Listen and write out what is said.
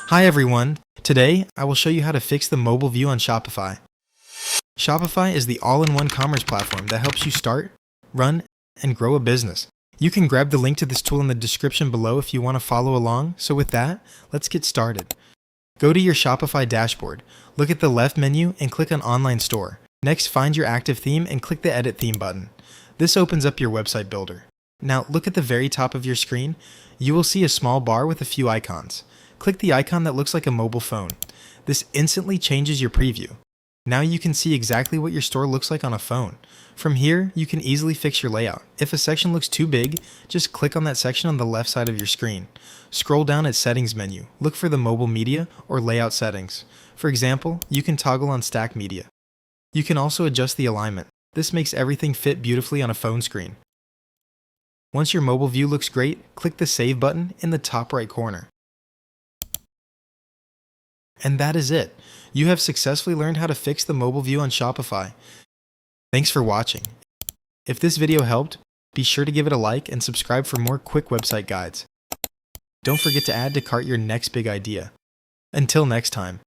Hi everyone! Today, I will show you how to fix the mobile view on Shopify. Shopify is the all-in-one commerce platform that helps you start, run, and grow a business. You can grab the link to this tool in the description below if you want to follow along. So with that, let's get started. Go to your Shopify dashboard, look at the left menu and click on Online Store. Next, find your active theme and click the Edit Theme button. This opens up your website builder. Now look at the very top of your screen. You will see a small bar with a few icons. Click the icon that looks like a mobile phone. This instantly changes your preview. Now you can see exactly what your store looks like on a phone. From here, you can easily fix your layout. If a section looks too big, just click on that section on the left side of your screen. Scroll down at Settings menu. Look for the Mobile Media or Layout settings. For example, you can toggle on Stack Media. You can also adjust the alignment. This makes everything fit beautifully on a phone screen. Once your mobile view looks great, click the Save button in the top right corner. And that is it. You have successfully learned how to fix the mobile view on Shopify. Thanks for watching. If this video helped, be sure to give it a like and subscribe for more quick website guides. Don't forget to add to cart your next big idea. Until next time.